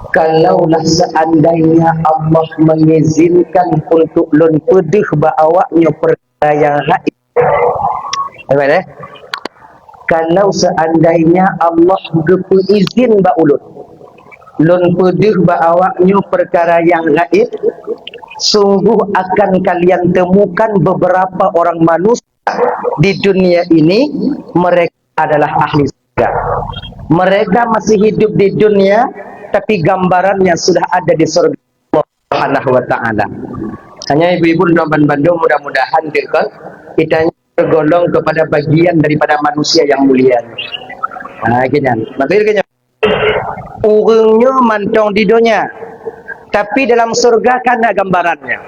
Kalaulah seandainya Allah mengizinkan untuk lun pedih awaknya perkara yang raib. Apa dia? Kalau seandainya Allah gepu izin ba ulun lun pedih awaknya perkara yang raib, sungguh akan kalian temukan beberapa orang manusia di dunia ini, mereka adalah ahli surga. Mereka masih hidup di dunia, tapi gambarannya sudah ada di surga Allah Subhanahu wa taala. Hanya ibu-ibu di Bandung, mudah-mudahan kita tergolong kepada bagian daripada manusia yang mulia. Nah, gini. Maksudnya urungnya mantong di dunia, tapi dalam surga kan ada gambarannya.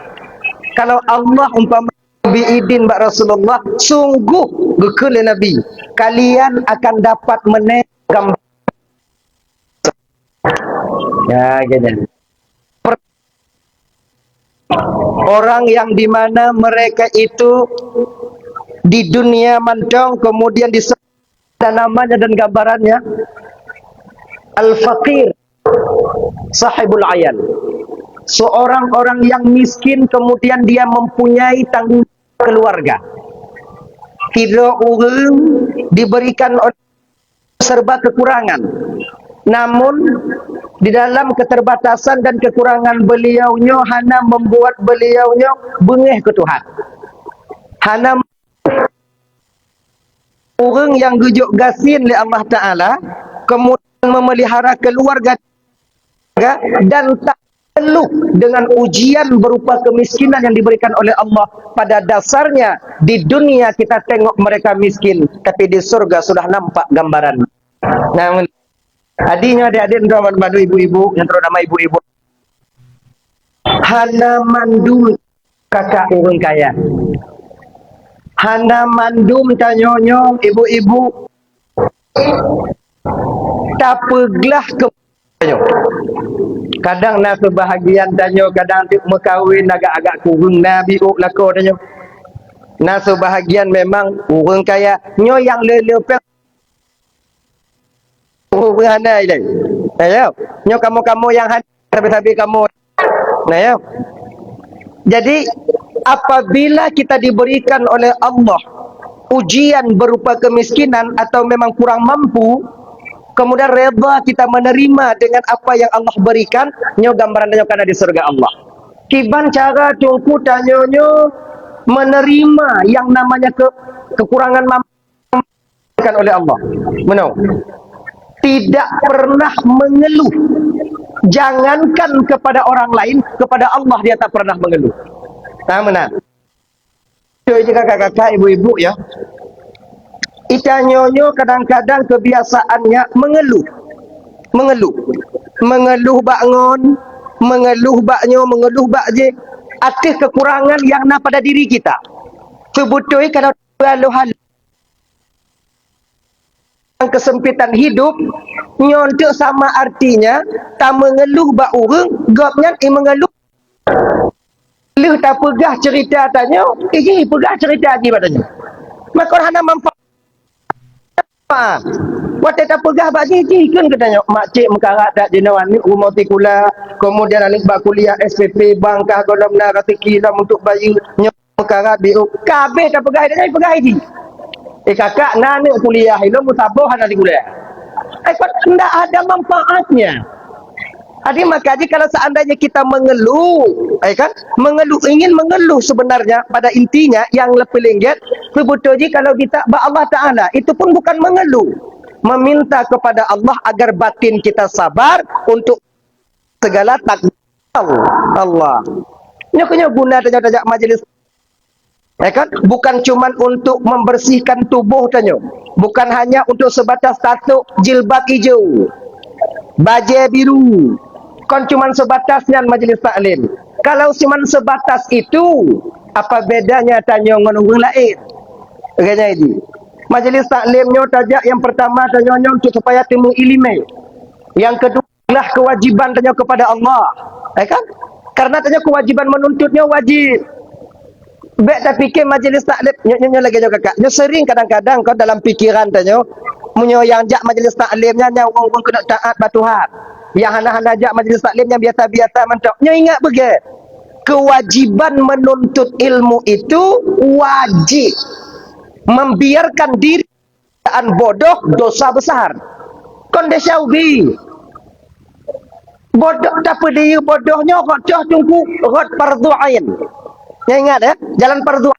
Kalau Allah umpama biidin bak Rasulullah, sungguh bekul Nabi, kalian akan dapat menengok gambar. Ya, gini. Orang yang dimana mereka itu di dunia mantong, kemudian disebut namanya dan gambarannya al-faqir sahibul ayan, seorang orang yang miskin, kemudian dia mempunyai tanggung jawab keluarga. Tidak orang diberikan serba kekurangan, namun di dalam keterbatasan dan kekurangan beliaunya, hana membuat beliaunya bengih ke Tuhan. Hana orang yang gujuk gasin oleh Allah Ta'ala, kemudian memelihara keluarga dan tak peluh dengan ujian berupa kemiskinan yang diberikan oleh Allah. Pada dasarnya di dunia kita tengok mereka miskin, tapi di surga sudah nampak gambaran. Nah, adinya adik-adik mandu ibu-ibu yang terutama ibu-ibu, hana mandum kakak orang kaya, hana mandum tanyonyo ibu-ibu tak peglah ke tanyo. Kadang nak kebahagiaan tanyo, kadang tik mekawin agak-agak kurung nabi lako tanyo. Nak sebahagian memang orang kaya nyo yang lelepek hana ile. Ayo, nyo kamu-kamu yang habis-habis kamu. Nah, ya. Jadi apabila kita diberikan oleh Allah ujian berupa kemiskinan atau memang kurang mampu, kemudian reda kita menerima dengan apa yang Allah berikan, nyo gambaran nyo kana di surga Allah. Kiban cara tungku tanyonyo menerima yang namanya kekurangan mampu oleh Allah. Menau. Tidak pernah mengeluh. Jangankan kepada orang lain, kepada Allah dia tak pernah mengeluh. Nah, benar. Jadi kakak-kakak, ibu-ibu ya, itanyonyo kadang-kadang kebiasaannya mengeluh. Mengeluh bangun, mengeluh baknyo, mengeluh bakje atas kekurangan yang ada pada diri kita. Sebetulnya kalau halu-halu kesempitan hidup nyontok sama artinya tak mengeluh bak urang, gapnya mengeluh leh tak pegah cerita tanya, pegah cerita lagi katanya. Maka hana manfaat. Wate tak pegah bak ji kan katanya. Makcik mekarat dak jenawan ni rumah tikula, kemudian alik bak kuliah SPP bangkah golom na ratiki lam untuk bayi nyok mekarat biu. Kabeh tak pegah dak pegah ji. Kakak nak kuliah ilmu musabah nak kuliah. Kau tidak ada manfaatnya. Adik makanya kalau seandainya kita mengeluh, kan? Ingin mengeluh sebenarnya pada intinya yang lebih lengket, sebetulnya kalau kita Allah Ta'ala itu pun bukan mengeluh. Meminta kepada Allah agar batin kita sabar untuk segala takdir Allah. Ini punya guna tanya-tanya majelis. Kan? Bukan cuma untuk membersihkan tubuh tanya. Bukan hanya untuk sebatas tatuk jilbab hijau, baju biru. Kan cuma sebatasnya majelis taklim. Kalau cuma sebatas itu, apa bedanya tanya dengan orang lain? Kayaknya ini. Majelis taklimnya tajak yang pertama tanya untuk supaya temu ilmu. Yang kedua adalah kewajiban tanya kepada Allah. Kan? Karena tanya kewajiban menuntutnya wajib. Baik tak fikir majelis taklim nyo lagi jo kakak. Nyo sering kadang-kadang kau dalam pikiran tanya Munyo yang jak majlis taklimnya nya orang kena taat ba Tuhan. Yang hana-hana jak majlis taklimnya biasa-biasa mentok. Nyo ingat bege. Kewajiban menuntut ilmu itu wajib. Membiarkan diri bodoh dosa besar. Kon desyaubi. Bodoh tapi dia bodohnya kok cah tunggu rot fardhu ain. Nya ingat ya, jalan fardhu.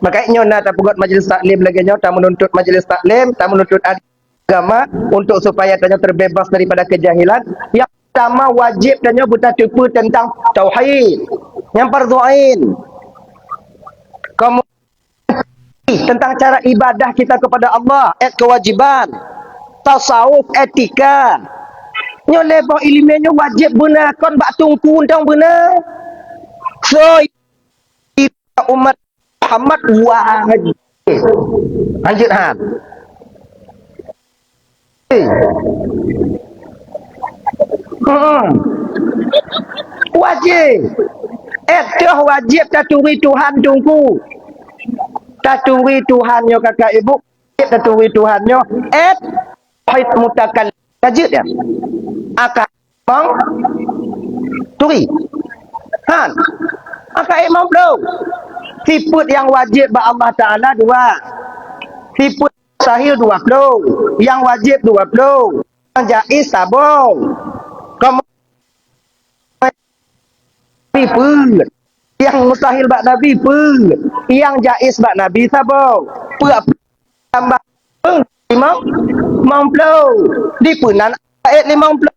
Makanya nak tak buat majlis taklim lagi nyo, tak menuntut majlis taklim, tak menuntut agama untuk supaya tanya terbebas daripada kejahilan. Yang pertama wajib tanya buta tipu tentang tauhid. Yang fardhu ain. Kemudian tentang cara ibadah kita kepada Allah, kewajiban. Tasawuf, etika. Nyo lebar ilmiahnya wajib benar kon bak tungku undang benar. So umat Muhammad wajib. Lanjut han. Wajib. Dah wajib taturi Tuhan tunggu. Taturi Tuhannya kakak ibu. Taturi Tuhannya. Haid mutakallim. Tajid dia. Akak bang. Turi. Han. Akak imam belum. Sifat yang wajib bagi Allah Ta'ala dua. Sifat sahih 20. Yang wajib 20. Yang jaiz sabung. Kemudian yang mustahil bak Nabi pun. Yang jaiz bak Nabi sabung. Tambah imam 50. Di punan ayat 50.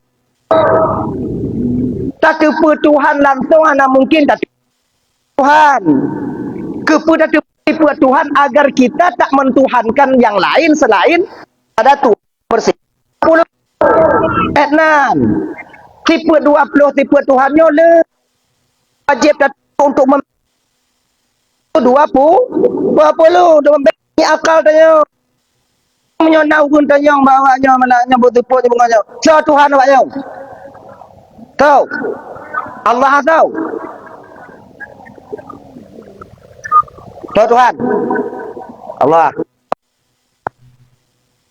Tak tepu Tuhan langsung hanya mungkin tak Tuhan. Kepada tipu Tuhan agar kita tak mentuhankan yang lain selain ada Tuhan bersih. 10 ayat 6. Tipu 20 tipu Tuhannya le wajib untuk 20 memberi akal tanya menyonau pun tanya bawanya malaknya bertepuk je bunganya. So Tuhan awaknya. Tahu? Allah tahu. Tahu Tuhan? Allah.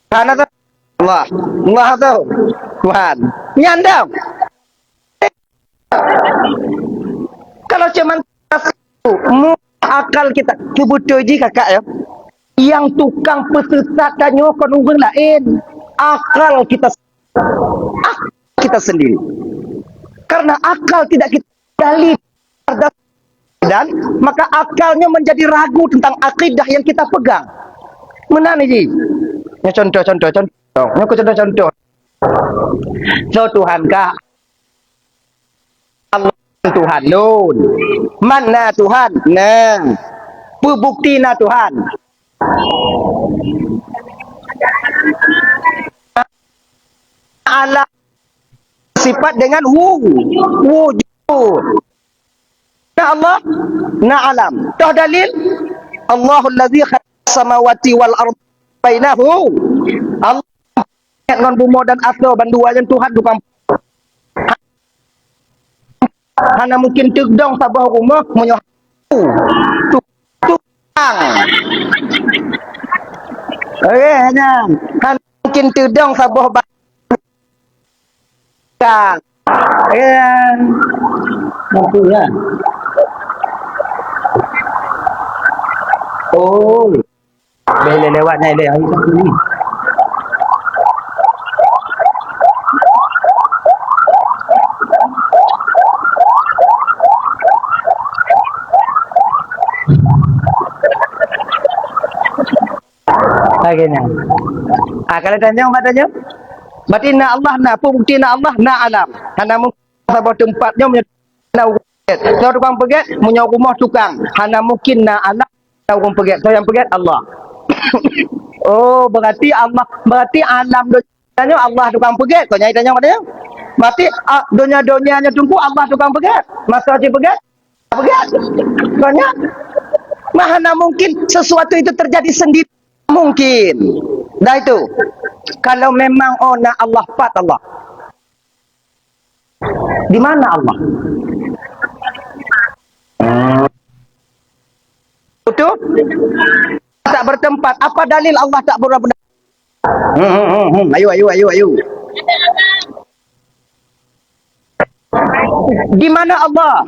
Tuhan tahu? Allah. Allah tahu? Tuhan. Nyandang. Kalau cuman akal kita kebutuh je kakak ya. Yang tukang pesesatannya konung lain. Akal kita sendiri. Karena akal tidak kita dalil dan maka akalnya menjadi ragu tentang akidah yang kita pegang. Mana ni ji? Nya contoh. Nya contoh. So Tuhankah Allah Tuhan lun. Mana Tuhan? Nah. Pembuktina Tuhan. Alam sifat dengan wujud. Na Allah, na alam. Dah dalil Allahul ladzi khalaqas samawati wal ardh bainahu. Allah non bumo dan aslo bandua yang Tuhan tukang. Hana mungkin tegdong sabah rumah menyoh. Tukang. Okey, hanya hana mungkin tegdong sabah kan. Mampu ya. Oh. Boleh lewatnya dia hari Sabtu ni. Bagainya. Kalau tanya. Berarti na Allah na bukti na Allah na alam. Hana mungkin sabah tempatnya menyau so tukang pegat menyau rumah tukang. Hana mungkin na alam tukang pegat. So yang pegat Allah. Oh, berarti alam donyanya Allah tukang pegat. Kau nyai tanya padanya. Berarti donya-donyanya tunggu Allah tukang pegat. Masa dia pegat? Banyak. Mana mungkin sesuatu itu terjadi sendiri? Mungkin. Dah itu. Kalau memang nak Allah pat Allah. Di mana Allah? Itu tak bertempat. Apa dalil Allah tak benar-benar? Ayo, ayo, ayo, ayo. Di mana Allah?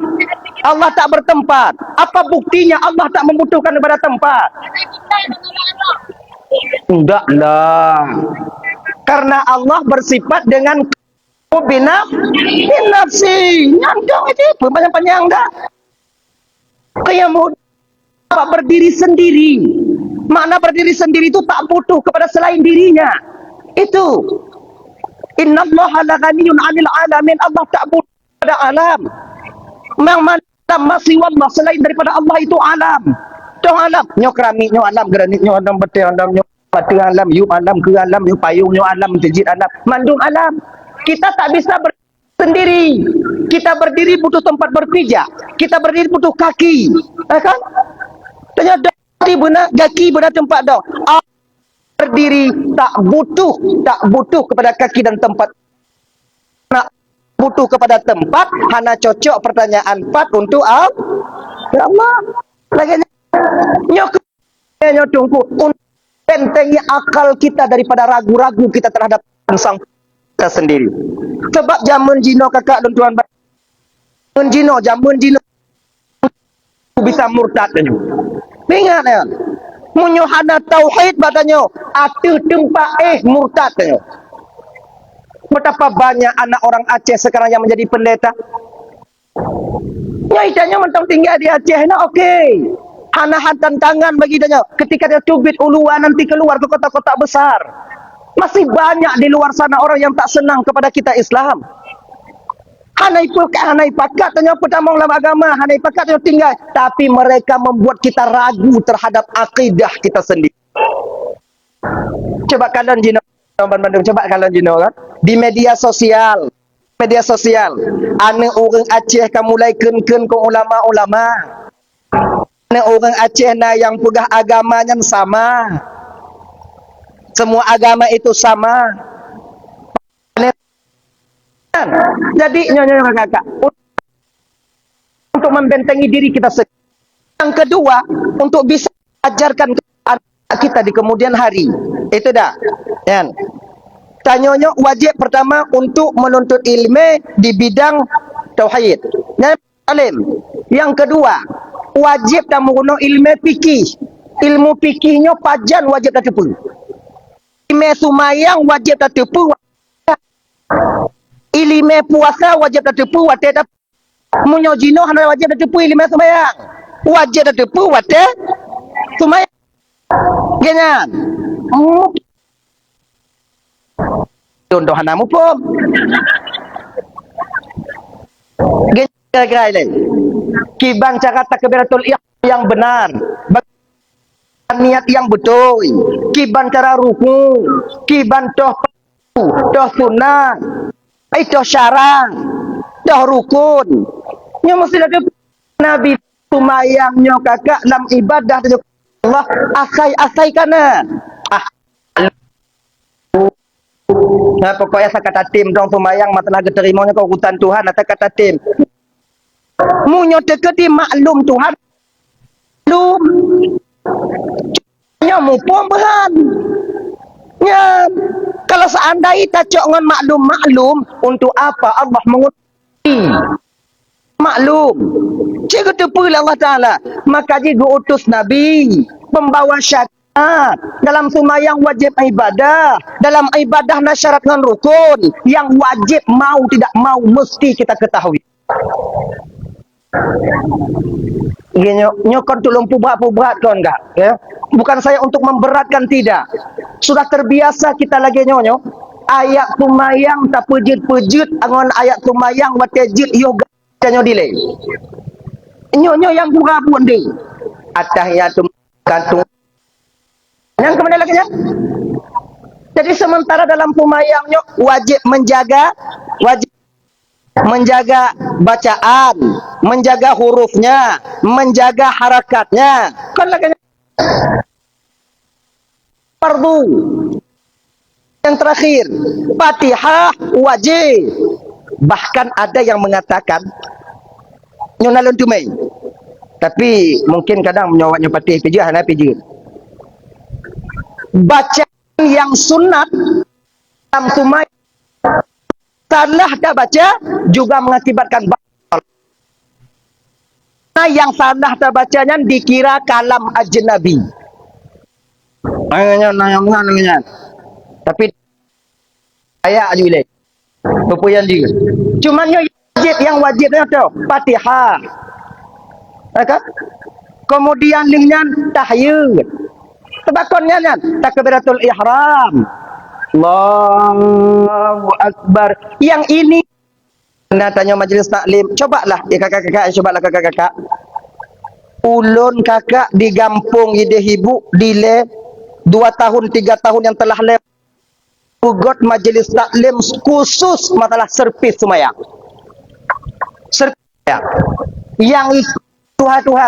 Allah tak bertempat. Apa buktinya Allah tak membutuhkan kepada tempat? Enggaklah. Karena Allah bersifat dengan binafsi. Nyandong itu panjang-panjang dah. Qiyamud berdiri sendiri. Makna berdiri sendiri itu tak butuh kepada selain dirinya. Itu. Innallaha la ghaniyun 'anil 'alamin. Allah tak butuh pada alam. Mang masih wallah selain daripada Allah itu alam. Dong alam. Nyo keramik nyo alam, granit nyo alam, betul alam nyo, batu alam, yu alam, ke alam, yu payung nyo alam, jejit alam, mandung alam. Kita tak bisa sendiri. Kita berdiri butuh tempat berpijak. Kita berdiri butuh kaki. Kan? Ternyata kaki benar tempat dah. Berdiri tak butuh kepada kaki dan tempat. Nak butuh kepada tempat, hanya cocok pertanyaan 4 untuk ya Allah. Lagi nyok tunggu untuk bentengi akal kita daripada ragu-ragu kita terhadap sang kita sendiri. Sebab zaman jino kakak dan tuan zaman jino bisa murtad kan. Ingat ya. Munyohana tauhid batanya atuh tempat murtad kan. Betapa banyak anak orang Aceh sekarang yang menjadi pendeta. Nyaitanya mentang tinggal di Aceh nah okey. Hanahan tantangan bagi dia ketika dia tubit uluan nanti keluar ke kota-kota besar. Masih banyak di luar sana orang yang tak senang kepada kita Islam. Hanai pakat tanya pertama ulama agama, hanai pakat tanya tinggal, tapi mereka membuat kita ragu terhadap akidah kita sendiri. Coba kalian jino coba kalian jino kan di media sosial ane orang Aceh kamu mulai ken ke ulama-ulama. Ane orang Aceh na yang pegah agamanya sama. Semua agama itu sama. Jadi nyonya kakak untuk membentengi diri kita sendiri. Yang kedua, untuk bisa ajarkan anak kita di kemudian hari. Itu dah. Kan? Tanyanya wajib pertama untuk menuntut ilmu di bidang tauhid. Yang kedua, wajib kamu guna ilmu fikih. Ilmu fikihnya pajan wajib tak tepu. Ilmu sumayang wajib tak tepu. Ilmu puasa wajib tak tepu wate tak munyo jino hana wajib tak tepu ilmu sumayang. Wajib tak tepu wate sumayang. Ganyan. Contoh hana mupom. Ganyan. Kiban cara takbiratul ihram yang benar. Niat yang betul. Kiban cara ruku. Kiban toh sunnah. Itu syarang, dah rukun. Nya mesti ada Nabi sumayangnya kakak dalam ibadah dengan Allah asai kana. Nah pokoknya saya kata tim dong sumayang masalah keterimanya kau urutan Tuhan atau kata tim. Munyo teketi maklum Tuhan. Maklum. Nya mupom beran. Ya, kalau seandainya tak dengan maklum untuk apa Allah mengutus maklum. Jika terpilih Allah Ta'ala, maka jika utus Nabi, pembawa syariat, dalam sumayang wajib ibadah, dalam ibadah nasyarat dengan rukun, yang wajib mau tidak mau mesti kita ketahui. Nyokon tulung pubat kan enggak ya? Bukan saya untuk memberatkan, tidak. Sudah terbiasa kita lagi nyonyo ayat sumayang tak pejit angon ayat sumayang watejit yoga nyo dile. Nyonyo yang burabun deh. Atahiyatum kantung. Yang kemudian lagi ya. Jadi sementara dalam sumayangnya wajib menjaga bacaan, menjaga hurufnya, menjaga harakatnya. Kan lagi fardu. Yang terakhir, Fatihah wajib. Bahkan ada yang mengatakan nyonalun tumai. Tapi mungkin kadang menyawatnya Fatihah pijah hana pijah. Bacaan yang sunat dalam sembahyang salah dah baca juga mengakibatkan batal. Yang salah dah bacanya dikira kalam ajnabi. Nanya. Tapi ayat juga. Pepuyan juga. Cuma yang wajibnya tu Fatihah. Kan? Kemudian linknya tahyid. Tebakonnya kan takbiratul ihram. Allahu akbar. Yang ini nak tanya majlis taklim, cobalah ya kakak-kakak, cobalah kakak-kakak. Ulun kakak di kampung ide ibu dile 2 tahun 3 tahun yang telah lewat ugot majlis taklim khusus masalah servis semayang. Servis semayang. Yang tuha-tuha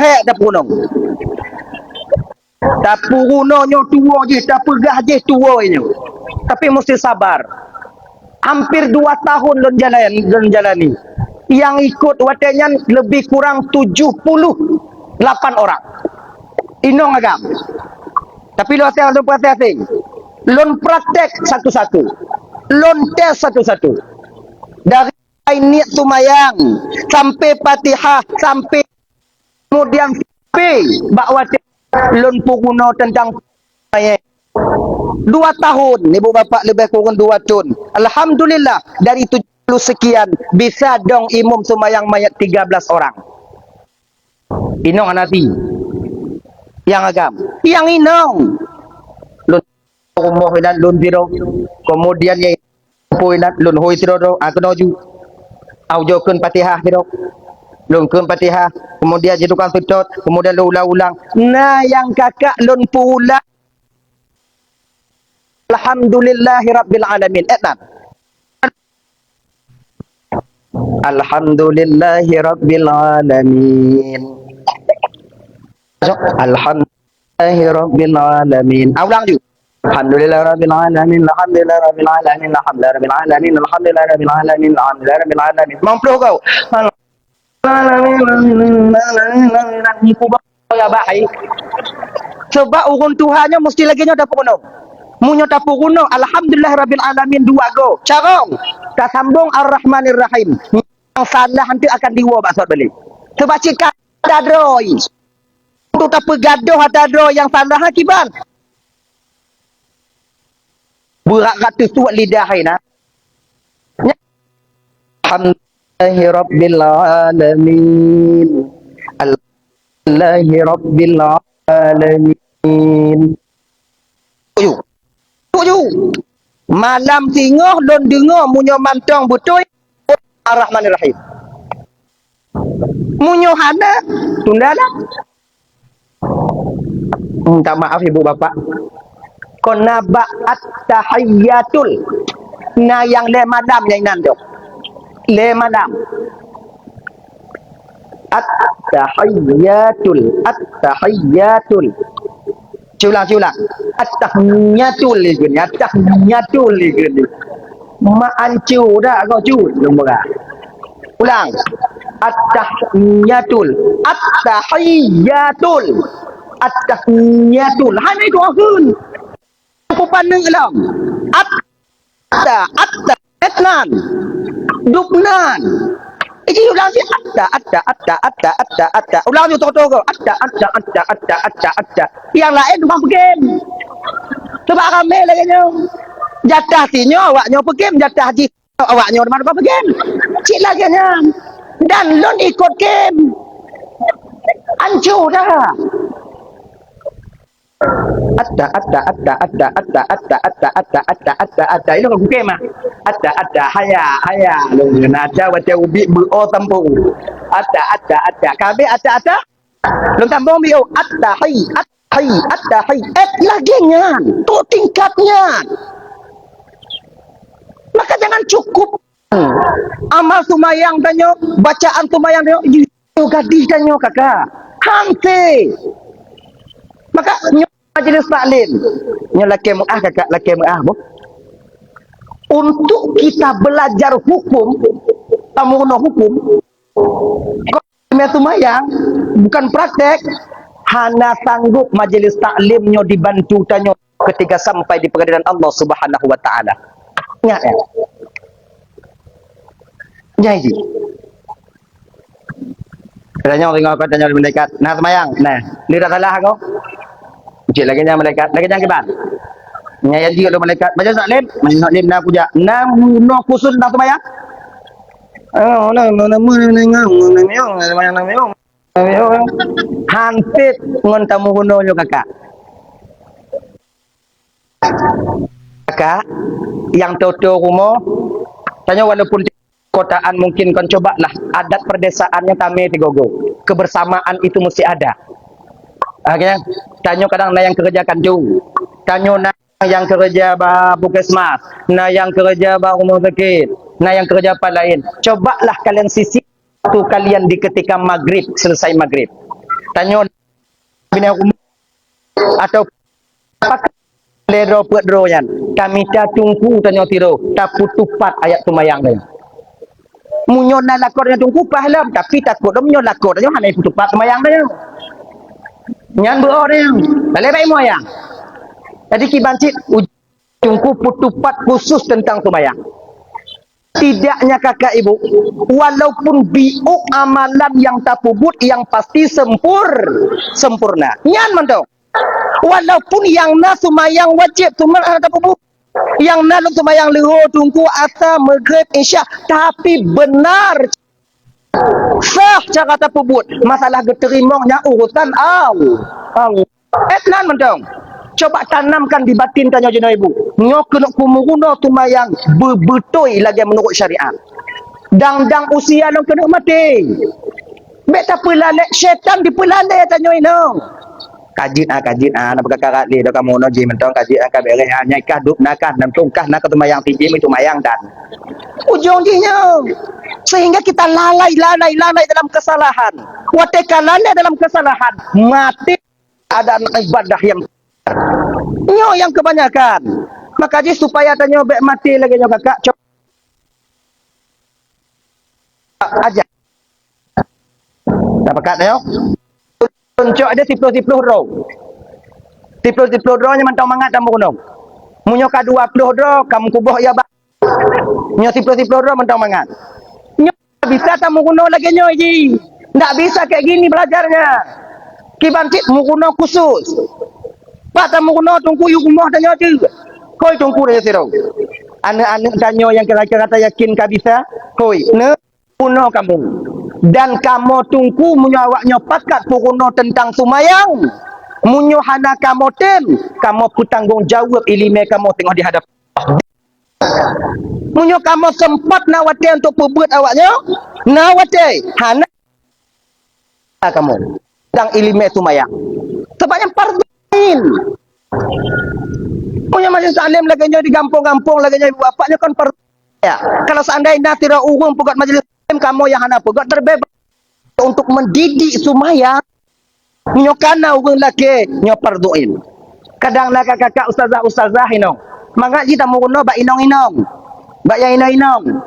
he dah punong. Tak punonyo tua je, tak pegah je tua nya. Tapi mesti sabar. Hampir 2 tahun lon jalani. Yang ikut watenya lebih kurang 78 orang. Inong agam. Tapi lo asing. Lon praktek satu-satu. Lon tes satu-satu. Dari niat sumayang sampai Fatihah sampai kemudian sampai bakwa lon puguno tentang 2 tahun ibu bapak lebih kurang 2 tahun. Alhamdulillah dari 70 sekian bisa dong imam sumayang mayat 13 orang. Inong anati yang agam yang inong lon umur dan lon biro kemudian yang poinat lon hoi siro aku noju aujokeun Fatihah siro lungkeun Fatihah kemudian jadi tukang sudut kemudian lu ulang-ulang. Nah yang kakak lon pula alhamdulillahirabbil alamin. Alhamdulillahirabbil alamin. Alhamdulillahirabbil alamin. Ulang juga. Alhamdulillahirabbil alamin. Alhamdulillahirabbil alamin. Alhamdulillahirabbil alamin. Alhamdulillahirabbil alamin. Alhamdulillahirabbil alamin. Mampu kau. Sebab urun Tuhannya mesti lagi nya dapat kuno. Munyo dapat kuno. Alhamdulillahirabbil alamin 2 go. Carong. Tak sambung Ar-Rahmanir Rahim. Yang salah nanti akan diwa maksud balik. Sebab cika dadroi. Untuk tak pegaduh dadroi yang salah akibat. Berat ratus tuat lidah haina. Alhamdulillahirabbil alamin. Alhamdulillahirabbil alamin. Tuju. Malam singoh don dengar munyo mantong betul Ar-Rahmanir Rahim. Munyo hana tundalah. Minta maaf ibu bapak. Konaba at-tahiyyatul. Nah yang le madam yang nando. Le madam. At-tahiyyatul. At-tahiyyatul. Culang. At-tahiyyatul ni. At-tahiyyatul ni. Ma'ancu dah kau cu. Ulang. At-tahiyyatul. At-tahiyyatul. At-tahiyyatul. Hanya itu akun. Aku pandang alam. Etnan. Duknan. Iki ulang si atta. Ulang tu toko. Atta. Yang lain bukan game. Sebab ramai lagi nyo. Jatah sinyo awaknya pergi jatah haji awaknya mana apa pergi. Cik lagi nya. Dan lon ikut game. Hancur dah. Atta. Ini kan game ah. Atta. Haya. Lon ada waca ubi bu tampung. Atta. Kabe atta. Lon tampung bio atta. Lagi nya. Tu tingkatnya. Maka jangan cukup amal sumayang danyo, bacaan sumayang danyo, gadis danyo kakak. Hante. Maka majlis taklim. Nyo laki muah kakak, laki muah bu. Untuk kita belajar hukum, tamu hukum. Kalau sumayang bukan praktek, hana sanggup majlis taklimnya dibantu tanya ketika sampai di pengadilan Allah Subhanahu wa taala. Ingat ya. Jadi katanya orang kau tanya malaikat, nah semayang, nah, ni tak salah kau. Cik lagi nya malaikat, lagi jangan kibat. Nyaya dia ada malaikat, baca taklim nak puja. No khusus nak semayang. Oh, hampir ngon tamu kuno yo kakak. Kakak yang toto rumah tanya walaupun kotaan mungkin kon cobalah adat perdesaannya tame tigogo. Kebersamaan itu mesti ada. Akhirnya tanya kadang na yang kerja kanju. Tanya na yang kerja puskesmas, na yang kerja rumah sakit, nah yang kerja apa lain. Cobalah kalian sisi waktu kalian di ketika maghrib, selesai maghrib. Tanya bina rumah atau apa lero pedro yan. Kami ta tungku tanya tiro, ta putupat ayat tumayang ni. Munyo na lakor yang tungku pahlam tapi takut munyo lakor tanya hanai putupat tumayang dia. Nyan buo dia. Balik baik moyang. Jadi kibancit tungku putupat khusus tentang tumayang. Tidaknya kakak ibu, walaupun biuk amalan yang tapubut yang pasti sempurna. Nyan mantau. Walaupun yang na sumayang wajib tuman tapubut. Yang na lu sumayang leho tungku asa maghrib isya tapi benar sah cara tapubut. Masalah keterimongnya urusan Allah. Etnan mantau. Coba tanamkan di batin tanya jenah ibu. Nyok kena kumuruna tumayang berbetoi lagi menurut syariat. Dang usia lo kena mati. Beta pelale syaitan dipelale tanya ino. Kajit nak berkakarat li do kamu no ji mentong kajit ka bere nyai kah dup nakah dan tungkah nak tumayang tinggi tumayang dan. Ujung-ujungnya sehingga kita lalai dalam kesalahan. Wateka lalai dalam kesalahan, mati ada ibadah yang yang kebanyakan. Maka ji supaya tanya bek mati lagi nyo kakak coba aja. Tak pekat yo. Tunjuk ada tiploh roh. Tiploh roh nya mantau mangat dan berunung. Munyo ka 20 roh kamu kubuh ya ba. Nyo tiploh roh mantau mangat. Nyo bisa tamu kuno lagi nyo ji. Ndak bisa kayak gini belajarnya. Kibancit mu kuno khusus. Pak tamu kuno tungku yu kumah tanya tu. Koi tungku dia sirau. Anak-anak tanya yang kata yakin ka bisa. Koi ne kuno kamu. Dan kamu tungku munyo awaknya pakat puruno tentang sumayang. Munyo hana kamu tem, kamu bertanggung jawab ilmu kamu tengok di hadapan. Munyo kamu sempat nawate untuk perbuat awaknya, nawate hana kamu tentang ilmu sumayang. Sebabnya parduin. Munyo masih salim lagi di kampung-kampung lagi bapaknya kan pardu. Ya, kalau seandainya tidak urung pegat majelis kamu yang hana pegat terbebas untuk mendidik sumayang nyokana urang laki nyoparduin. Kadang nak kakak ustazah inong. Mangaji tamu kuno ba inong. Ba ya inong.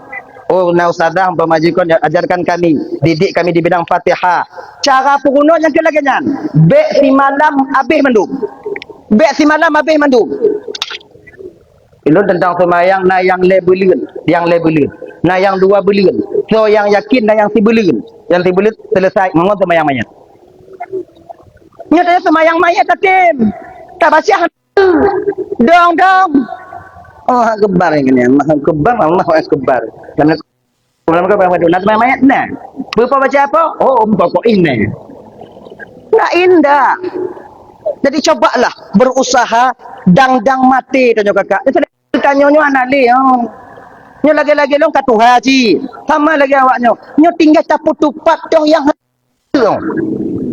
Oh na ustazah pemajikon ajarkan kami, didik kami di bidang Fatihah. Cara puruno yang kelaganyan. Bek si malam habis mandum. Bek si malam habis mandum. Ilun tentang sumayang na yang lebelun, na yang 2 bulan. So yang yakin dan yang 3 bulan. Yang 3 bulan selesai mengon sumayang mayat. Nyatanya sumayang mayat tatim. Tak baca dong. Oh kebar ini, kebar kebar. Karena kalau mereka berapa nak sumayang mayat nah. Berapa baca apa? Oh pokok ini. Nah indah. Jadi cobalah berusaha dang mati tanya kakak. Tanya anak li. Nyo lagi-lagi long katu haji. Sama lagi awaknya. Nyo tinggal caput tupat toh yang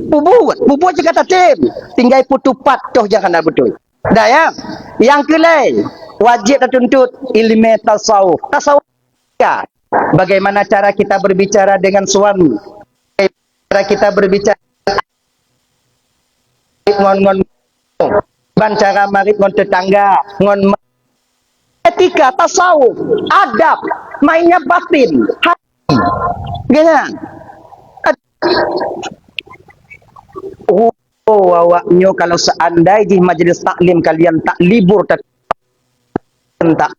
Bubut je kata tim. Tinggal putupat toh jangan nak betul. Dah ya. Yang kelai wajib tertuntut ilmu tasawuf. Tasawuf ya. Bagaimana cara kita berbicara dengan suami? Cara kita berbicara ngon cara marit ngon tetangga, ngon etika, tasawuf, adab, mainnya batin, hati. Gimana? Oh, awaknya kalau seandainya majlis taklim kalian tak libur tak tak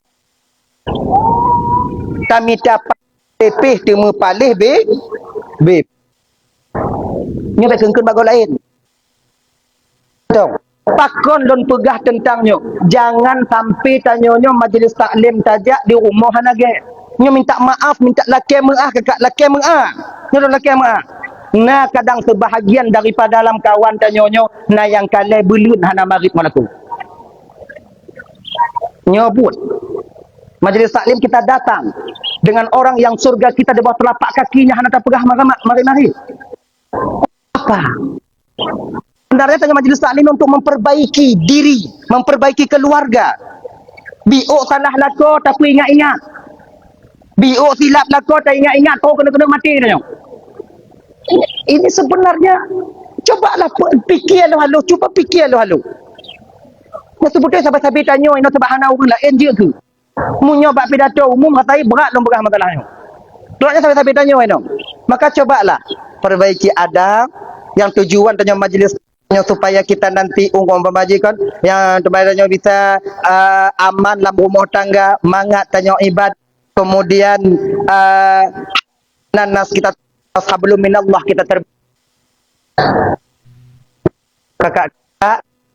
kami dapat pepeh temu palih be nya tak kengkun bagus lain dong pakon don pegah tentangnya jangan sampai tanyonyo majlis taklim tajak di rumah hanage nya minta maaf minta laki maaf kakak laki maaf nya laki maaf nah kadang sebahagian daripada dalam kawan tanyonyo na yang kale belun hana marit malaku nyebut majlis taklim kita datang dengan orang yang surga kita di bawah telapak kakinya hana tak pegah mari-mari apa sebenarnya tanya majlis taklim untuk memperbaiki diri memperbaiki keluarga biuk salah lako tapi ingat-ingat biuk silap lako tak ingat-ingat kau kena mati tanya ini sebenarnya cobalah fikir halu cuba fikir halu masa betul sampai tanya ini sebab hana orang lain je ke munyo bak pidato umum katai berat dong pegah masalahnya tuaknya sampai tanya ini maka cobalah perbaiki adab yang tujuan tanya majlis supaya kita nanti ungkong pembajikan yang tanya bisa aman dalam rumah tangga mangat tanya ibadah kemudian nanas kita sebelum minallah kita kakak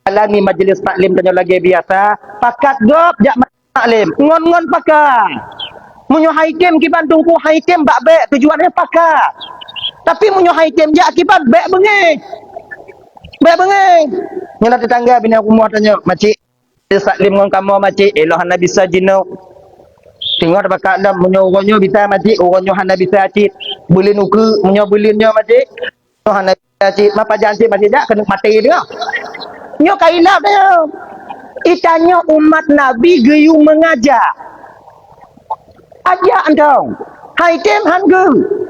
alami majlis taklim tanya lagi biasa pakat gop jak taklim ngon-ngon pakat munyo haikem ki Bandung ku haikem bak bek tujuannya pakat tapi munyo haikem jak akibat bek bengeng nyala tetangga bina rumah tanya makcik taklim ngon kamu makcik eloh hana bisa jino tengok bakat dalam munyo uronyo bisa makcik uronyo hana bisa cik boleh nuku munyo bulinnya makcik hana bisa cik mapa janji makcik jak kena mati dia nyo kailap dia itanya umat Nabi geyu mengajak ajak dong hai tem hanggu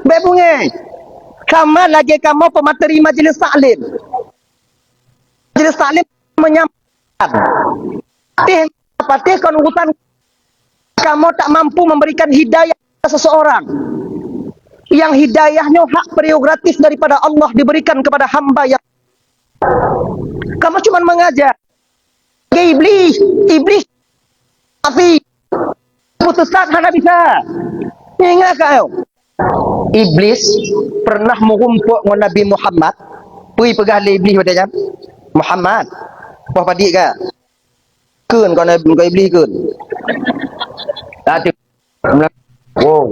bebunge kamu lagi kamu pemateri majlis taklim menyampaikan patih kan urusan kamu tak mampu memberikan hidayah kepada seseorang yang hidayahnya hak prerogatif daripada Allah diberikan kepada hamba yang kamu cuma mengajak iblis tapi putuskan hana bisa ingat kau iblis pernah merumpuk dengan Nabi Muhammad pui pegah le iblis pada jam Muhammad apa padik ke keun kau Nabi kau iblis keun tadi wow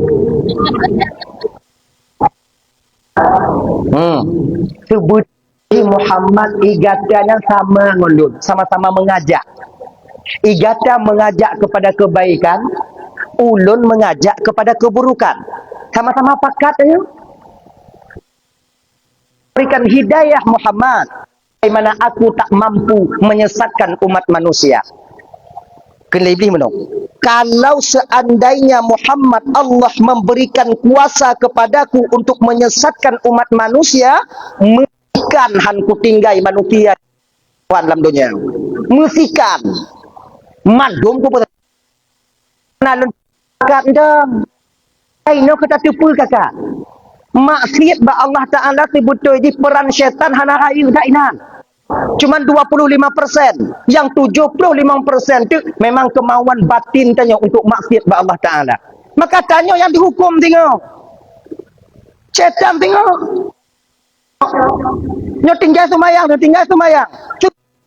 sebut Muhammad igatanya sama ngundut sama-sama mengajak igata mengajak kepada kebaikan ulun mengajak kepada keburukan sama-sama pakat ya berikan hidayah Muhammad bagaimana aku tak mampu menyesatkan umat manusia kelebih menung kalau seandainya Muhammad Allah memberikan kuasa kepadaku untuk menyesatkan umat manusia musikan hanku tinggai manusia dalam dunia musikan madum ku nalun kadang aino kita tipu kakak maksiat ba Allah Taala tibutoy di peran syaitan hana rayu dainan cuman 25% yang 75% itu memang kemauan batin tanya untuk maksiat ba Allah Taala maka tanya yang dihukum tengok syaitan tengok nyo tinggal semayang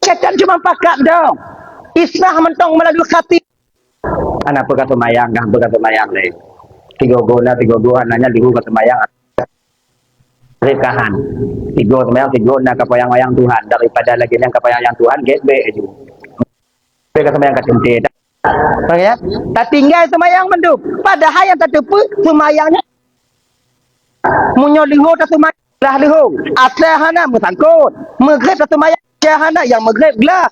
syaitan cuma pakat dong islah mentong melalui khati anak pegat semayang dah pegat semayang deh tiga guna nanya dihu ke semayang rekahan tiga semayang tiga nak kapayang-wayang Tuhan daripada lagi yang kapayang Tuhan gesbe ju pegat semayang kat cente ya tak tinggal semayang menduk padahal yang tak tepu semayangnya munyo liho tak semayang lah liho asal hana mesangkut maghrib tak semayang hana yang maghrib lah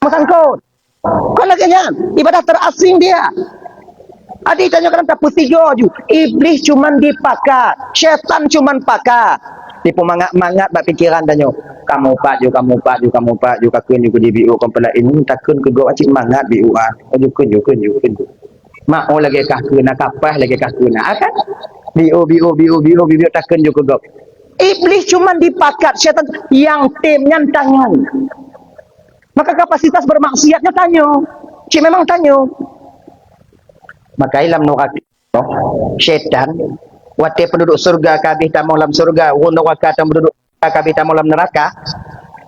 mesangkut kau lagi kan ibadah terasing dia adik tanya kan tak pusigo ju iblis cuman dipakat syaitan cuman pakat tipu mangat bak pikiran tanya kamu pak ju kakun ju di BU kompela ini takun ke go acik mangat BU kun mak oh lagi kakun nak kapah lagi kakun kan BU takun ju ke go Iblis cuma dipakat syaitan yang timnya tanya. Maka kapasitas bermaksiatnya tanya. Cik memang tanya. Maka ilam nuraki syaitan wate penduduk surga kabeh tamu dalam surga, wa neraka penduduk kabeh tamu dalam neraka.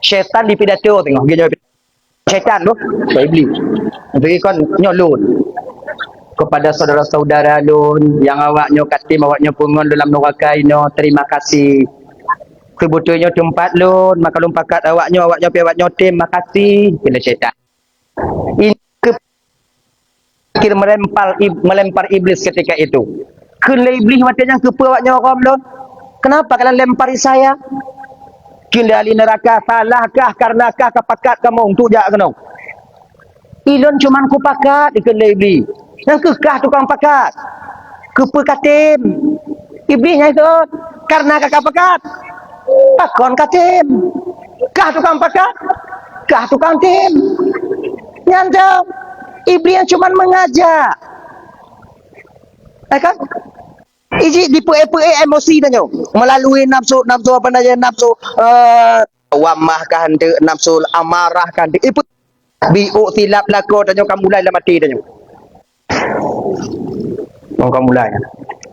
Syaitan di pidato tengok dia jawab. Syaitan tu, iblis. Bagi kon nyolun kepada saudara-saudara lun yang awaknya katim awaknya pungon dalam neraka ino, terima kasih. Sebetulnya tempat lun, maka lun pakat awaknya awaknya tim, makasih. Bila syaitan. Ini kira melempar iblis ketika itu. Kena iblis matanya kepa awaknya orang lun. Kenapa kalian lempari saya? Kendali neraka salahkah karenakah kepakat kamu untuk jak kena? Ilon cuman ku pakat ikan iblis. Yang kekah tukang pakat. Kepa katim. Iblisnya itu karena kakak pakat. Pakon katim. Kah tukang pakat. Kah tukang tim. Nyandang. Iblis yang cuman mengajak. Kan? Iji dipe-pe emosi tanya. Melalui nafsu apa namanya nafsu wamah kan nafsu amarah kan. Ipu biu silap lako tanya kamu mulai lah mati tanya. Kamu mulai.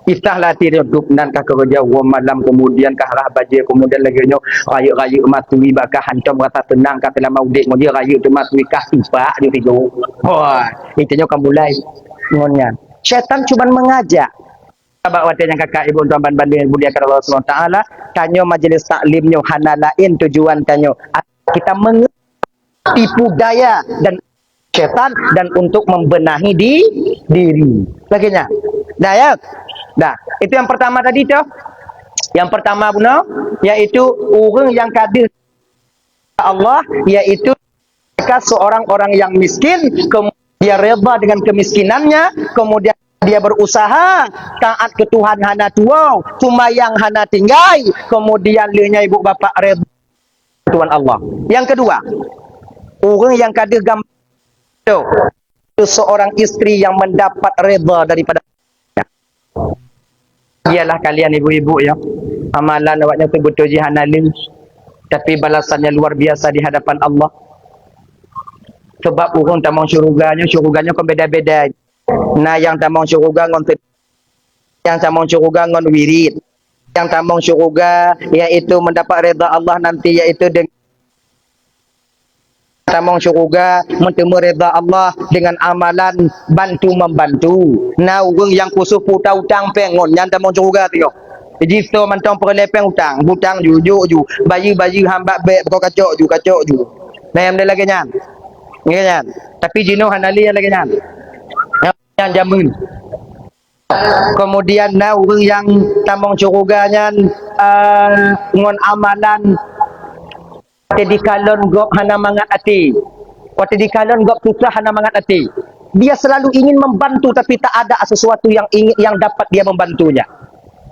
Istahlah tirup dan kah kerja malam kemudian kah rah baje kemudian lagi nyo raya-raya matui bakah hantam rasa tenang kah telah mau dek dia raya tu matui kah tiba dia tidur. Wah, itu nyo kamu mulai ngonyan. Syaitan cuma mengajak. Sahabat wadah yang kakak ibu tuan banding muliakan Allah SWT tanya majlis taklimnya hana lain tujuan tanya kita mengetipu daya dan syaitan dan untuk membenahi diri laginya dah ya dah itu yang pertama tadi tu yang pertama benar yaitu orang yang kadir Allah yaitu seorang orang yang miskin kemudian dia reda dengan kemiskinannya kemudian dia berusaha taat ke Tuhan hana tuau tumayang hana tinggai kemudian lianya ibu bapa reda Tuhan Allah. Yang kedua orang yang kadir gambar itu seorang istri yang mendapat reda daripada ialah kalian ibu-ibu ya amalan awaknya tu betul jihanalin tapi balasannya luar biasa di hadapan Allah sebab orang tamang syuruganya kan beda-beda. Nah yang tamang syurga ngon yang tamang syurga ngon wirid yang tamang syurga yaitu mendapat redha Allah nanti yaitu dengan tamang syurga mentemu redha Allah dengan amalan bantu membantu. Nah orang yang kusuh putau utang pengon yang tamang syurga tu jadi so mantong perlepeng hutang ju bayi hamba be kacok ju nah yang lagi nyan tapi jino hanali lagi nyan yang jamin. Kemudian orang yang tamang curuganya ngon amalan jadi kalon gop hana mangat ati. Waktu di kalon gop susah hana mangat ati. Dia selalu ingin membantu tapi tak ada sesuatu yang dapat dia membantunya.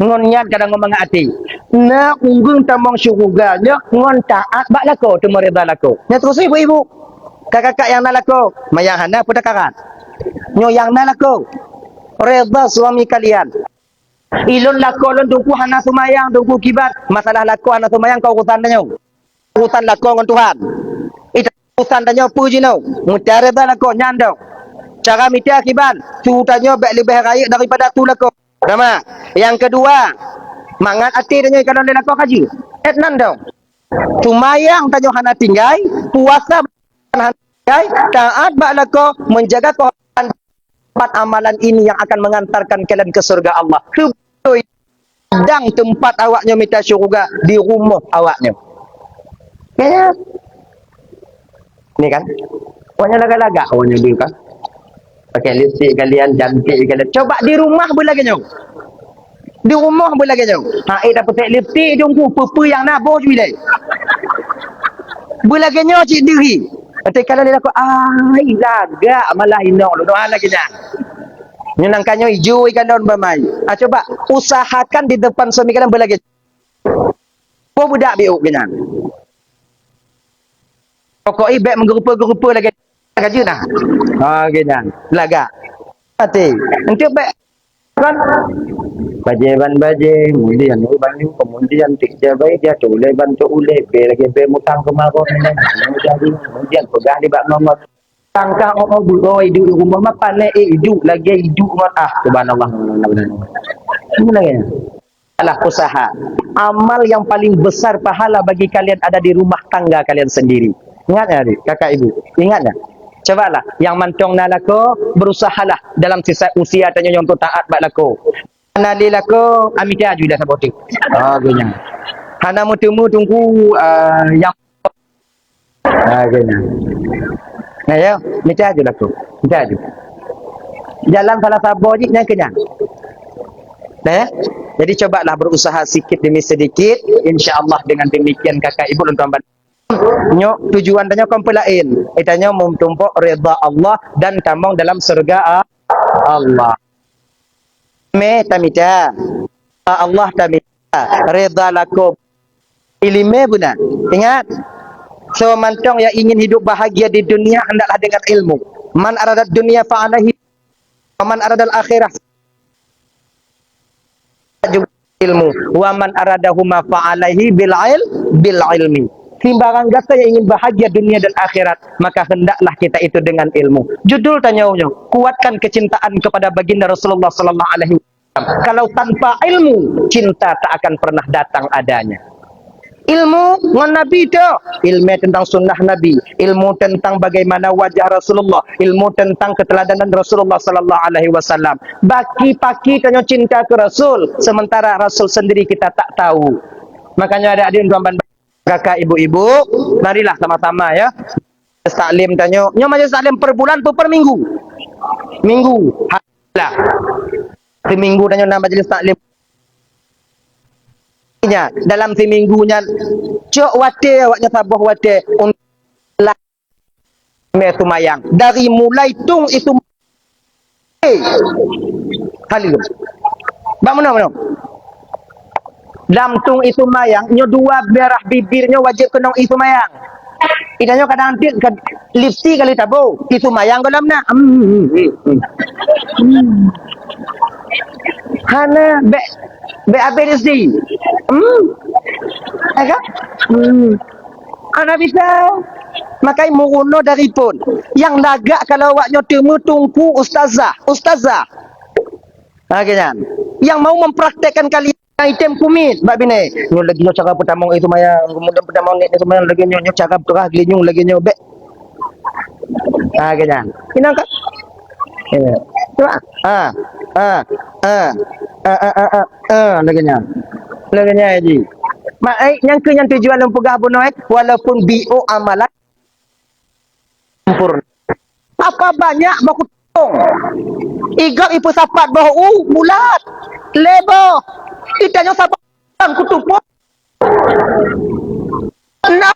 Ngonnya kadang mangat ati. Nah orang tamang curuganya ngon taat bak lako tu mereda lako. Nya terus ibu-ibu. Kakak-kakak yang nak lako, mayang hana pun karat. Nyo yang na lako reda suami kalian ilun lako lun dungku hana sumayang dungku kibat masalah lako hana sumayang kau urusan danyo urusan lako ngon Tuhan itu urusan danyo puji no mudah reda lako nyandong cara mita kibat suutanyo lebih raya daripada tu lako sama yang kedua mangat hati danyo kalau dia lako kaji nandong sumayang danyo hana tinggai puasa hana tinggai taat bak lako menjaga kehormatan amalan ini yang akan mengantarkan kalian ke surga Allah. Dan tempat awaknya minta syurga di rumah awaknya. Ya. Ini kan. Awaknya laga-laga awaknya dia kan. Pakai lipstick kalian cantik kalian. Coba di rumah boleh lagi nyong. Di rumah boleh lagi nyong. Dah pakai lipstick jongku pepe yang nabo je bilai. Boleh lagi nyong cik diri. Nanti kalau dia laku, laga malah inok lu doa lagi dah. Nyunangkannya hijau ikan daun bermai. Coba usahakan di depan suami kalian berlagi. Kau budak biuk gini. Pokok ibek menggerupa-gerupa lagi. Gaji nah. Gini. Laga. Hati. Nanti ibek kan Baje ban baje, kemudian banyu, kemudian tik jabai dia tule bantu ule, be lagi be mutang kemaro ni, jadi kemudian pegang di bak nomor. Tangkang orang buroi hidup rumah makan hidup lagi hidup ah subhanallah. Ini lagi. Adalah usaha. Amal yang paling besar pahala bagi kalian ada di rumah tangga kalian sendiri. Ingat ya, kakak ibu? Ingat ya? Cobalah yang mantong nalako berusahalah dalam sisa usia tanya yang untuk taat bak lako. Nali lako amita aju dah sabotik. Genya. Hana mutemu tunggu yang genya. Nah ya, mita aju lako. Mita aju. Jalan salah sabo je yang kenyang. Nah, jadi cobalah berusaha sedikit demi sedikit, insya-Allah dengan demikian kakak ibu dan tuan nyok tujuan tanya kamu lain. Itanya memtumpuk redha Allah dan tambang dalam surga Allah. Me tamita. Allah tamita. Redha lakum. Ilmu benar. Ingat. So mantong yang ingin hidup bahagia di dunia hendaklah dengan ilmu. Man arada dunia fa'alahi. Man arada al-akhirah ilmu wa man aradahuma fa'alaihi bil ilmi. Timbangan kata yang ingin bahagia dunia dan akhirat, maka hendaklah kita itu dengan ilmu. Judul tanyanya, kuatkan kecintaan kepada baginda Rasulullah sallallahu alaihi wasallam. Kalau tanpa ilmu, cinta tak akan pernah datang adanya. Ilmu dengan Nabi itu, ilmu tentang sunnah Nabi, ilmu tentang bagaimana wajah Rasulullah, ilmu tentang keteladanan Rasulullah sallallahu alaihi wasallam. Baki-paki tanya cinta ke Rasul, sementara Rasul sendiri kita tak tahu. Makanya ada adik tuan kakak ibu-ibu, marilah sama-sama ya. Taklim tanya, nyo majlis taklim per bulan atau per minggu? Minggu. Halah. Seminggu tanya nama majlis taklim. Dalam seminggunya cok wate awaknya sabah wate untuk itu mayang dari mulai tung itu kali bang mana dalam tung itu mayang nyo dua merah bibirnya wajib kenong itu mayang idanya kadang nanti lipsti kali tabo itu mayang dalam na hana be abedisi agak ana bisa makai muruno dari pun yang lagak kalau awaknya temu tungku ustazah akhirnya yang mau mempraktekkan kali item kumit bab bini nyo lagi nyo cara pertama itu maya kemudian pertama ni semua lagi nyo cara terah glinyung lagi nyo be akhirnya ini kan coba laginya haji mak yang tujuan lempugah bunoy walaupun bio amalan sempurna apa banyak baku tong igak ipu sapat bahu bulat lebo itanya sapat kutupo na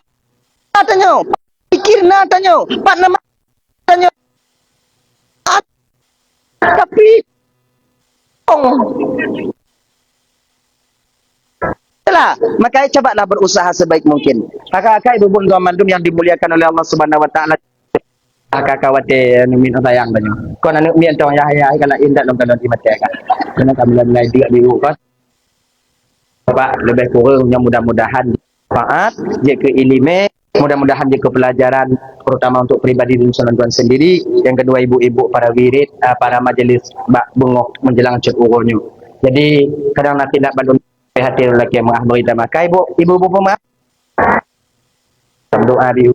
tanya pikir na tanya pak nama tanya tapi lah, maka cobalah berusaha sebaik mungkin. Kakak-kakak ibu bunda mandum yang dimuliakan oleh Allah Subhanahu wa taala. Kakak wate numin sayang banyak. Kau nak mi antong ya kalau indak dong kalau di mati kan. Kena kami mulai dia di rumah. Bapak lebih kurang yang mudah-mudahan manfaat jika ilmu, mudah-mudahan jika pelajaran terutama untuk pribadi dan sendiri. Yang kedua ibu-ibu para wirid, para majelis bengok menjelang cekurunyo. Jadi kadang nanti nak bandung hati lelaki yang mengakhiri makai ibu-ibu pemaaf doa di